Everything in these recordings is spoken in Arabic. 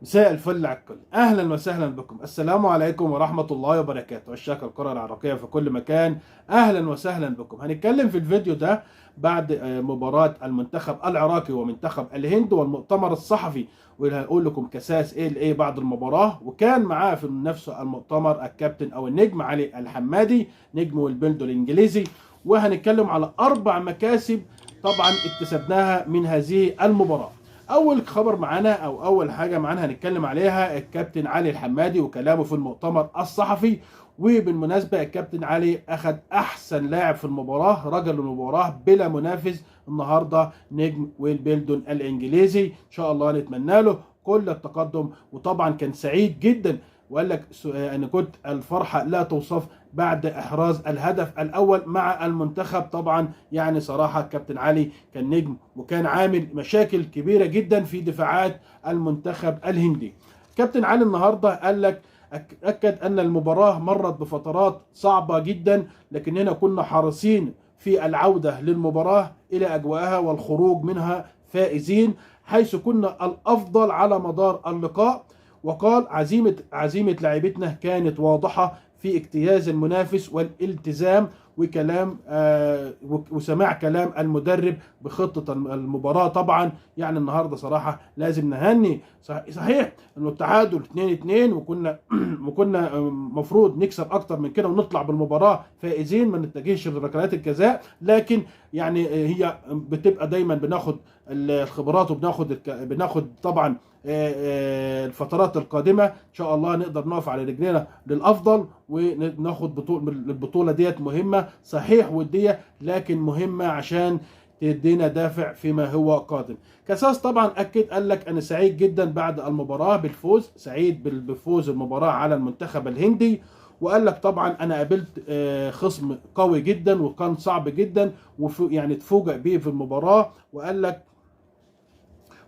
مساء الفل على الكل، اهلا وسهلا بكم. السلام عليكم ورحمه الله وبركاته. عشاق الكره العراقيه في كل مكان، اهلا وسهلا بكم. هنتكلم في الفيديو ده بعد مباراه المنتخب العراقي ومنتخب الهند والمؤتمر الصحفي، وهقول لكم كساس ايه بعد المباراه. وكان معاه في نفس المؤتمر الكابتن او النجم علي الحمادي، نجم ويلبلدو الانجليزي. وهنتكلم على 4 مكاسب طبعا اكتسبناها من هذه المباراه. اول خبر معانا او اول حاجه معانا هنتكلم عليها الكابتن علي الحمادي وكلامه في المؤتمر الصحفي. وبالمناسبه الكابتن علي اخذ احسن لاعب في المباراه، رجل المباراه بلا منافس النهارده، نجم ويلبلدون الانجليزي. ان شاء الله نتمنى له كل التقدم. وطبعا كان سعيد جدا، وقال لك انا كنت الفرحه لا توصف بعد احراز الهدف الاول مع المنتخب. طبعا يعني صراحه كابتن علي كان نجم، وكان عامل مشاكل كبيره جدا في دفاعات المنتخب الهندي. كابتن علي النهارده قال لك اكد ان المباراه مرت بفترات صعبه جدا، لكن هنا كنا حريصين في العوده للمباراه الى اجواءها والخروج منها فائزين، حيث كنا الافضل على مدار اللقاء. وقال عزيمة لاعبتنا كانت واضحة في اجتياز المنافس والالتزام وكلام وسماع كلام المدرب بخطة المباراة. طبعا يعني النهارده صراحة لازم نهني. صحيح انه التعادل 2-2 وكنا وكنا مفروض نكسب اكتر من كده ونطلع بالمباراة فائزين، ما نتجهش لركلات الجزاء، لكن يعني هي بتبقى دايما بناخد الخبرات بناخد طبعا الفترات القادمه ان شاء الله نقدر نقف على رجلينا للافضل وناخد البطوله ديت. مهمه صحيح وديه، لكن مهمه عشان تدينا دافع فيما هو قادم. كاساس طبعا اكد قال لك انا سعيد جدا بعد المباراه بالفوز، سعيد بفوز المباراه على المنتخب الهندي. وقال لك طبعا انا قابلت خصم قوي جدا وكان صعب جدا، يعني تفوجئ بيه في المباراه. وقال لك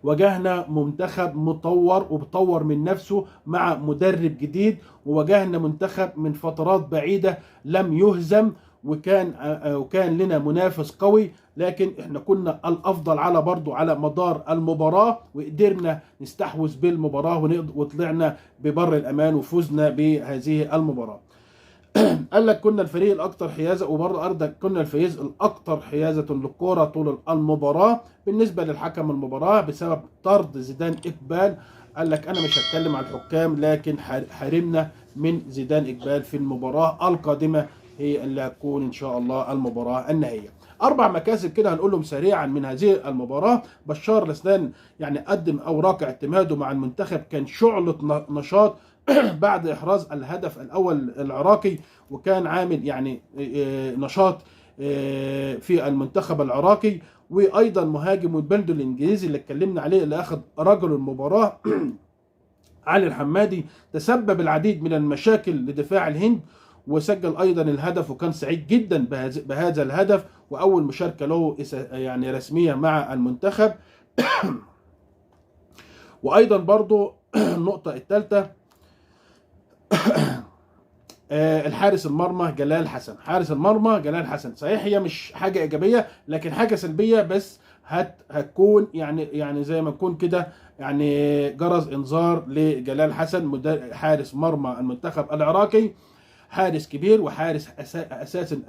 واجهنا منتخب مطور وبطور من نفسه مع مدرب جديد، وواجهنا منتخب من فترات بعيدة لم يهزم، وكان لنا منافس قوي، لكن احنا كنا الافضل على برضو على مدار المباراة، وقدرنا نستحوذ بالمباراة وطلعنا ببر الامان وفزنا بهذه المباراة. قال لك كنا الفريق الاكثر حيازه، وبره ارضك كنا الفريق الاكثر حيازه للكره طول المباراه. بالنسبه للحكم المباراه بسبب طرد زيدان اقبال، قال لك انا مش هتكلم عن الحكام، لكن حرمنا من زيدان اقبال في المباراه القادمه، هي اللي هتكون ان شاء الله المباراه النهائيه. 4 مكاسب كده هنقولهم سريعا من هذه المباراه. بشار الاسنان يعني قدم اوراق اعتماده مع المنتخب، كان شعله نشاط بعد احراز الهدف الاول العراقي، وكان عامل يعني نشاط في المنتخب العراقي. وايضا مهاجم البلد الانجليزي اللي اتكلمنا عليه اللي اخذ رجل المباراه علي الحمادي، تسبب العديد من المشاكل لدفاع الهند، وسجل ايضا الهدف، وكان سعيد جدا بهذا الهدف، واول مشاركه له يعني رسميه مع المنتخب. وايضا برضو النقطه الثالثه الحارس المرمى جلال حسن. حارس المرمى جلال حسن صحيح هي مش حاجه ايجابيه، لكن حاجه سلبيه، بس هتكون يعني زي ما نكون كده يعني جرس انذار لجلال حسن حارس مرمى المنتخب العراقي. حارس كبير وحارس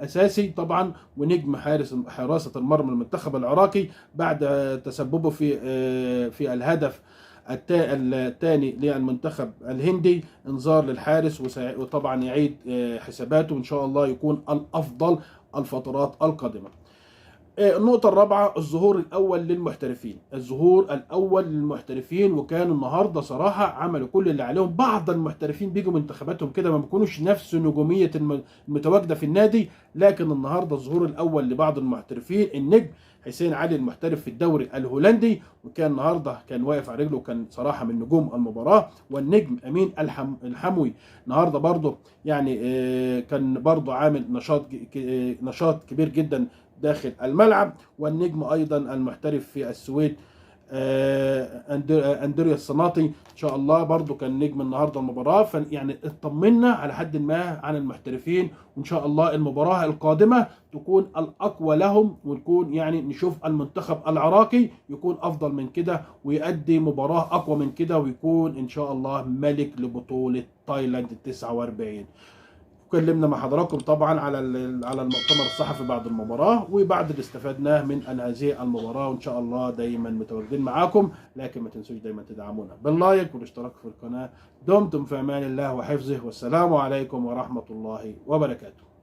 اساسي طبعا، ونجم حراسه المرمى المنتخب العراقي بعد تسببه في الهدف الثاني للمنتخب الهندي. انذار للحارس، وطبعا يعيد حساباته، وان شاء الله يكون الافضل الفترات القادمه. النقطة الرابعة الظهور الأول للمحترفين. الظهور الأول للمحترفين، وكانوا النهاردة صراحة عملوا كل اللي عليهم. بعض المحترفين بيجوا منتخباتهم كده ما بيكونوش نفس نجومية المتواجدة في النادي، لكن النهاردة الظهور الأول لبعض المحترفين. النجم حسين علي المحترف في الدوري الهولندي، وكان النهارده كان واقف على رجله، وكان صراحة من نجوم المباراة. والنجم أمين الحموي النهارده برضه يعني كان برضه عامل نشاط كبير جدا داخل الملعب. والنجم ايضا المحترف في السويد اندريا الصناطي ان شاء الله برضو كان نجم النهارده المباراه. يعني اطمنا على حد ما عن المحترفين، وان شاء الله المباراه القادمه تكون الاقوى لهم، ونكون يعني نشوف المنتخب العراقي يكون افضل من كده ويؤدي مباراه اقوى من كده، ويكون ان شاء الله ملك لبطوله تايلاند 49. اتكلمنا مع حضراتكم طبعا على المؤتمر الصحفي بعد المباراه وبعد اللي استفدناه من هذه المباراه، وان شاء الله دايما متواجدين معاكم. لكن ما تنسوش دايما تدعمونا باللايك والاشتراك في القناه. دمتم في امان الله وحفظه، والسلام عليكم ورحمه الله وبركاته.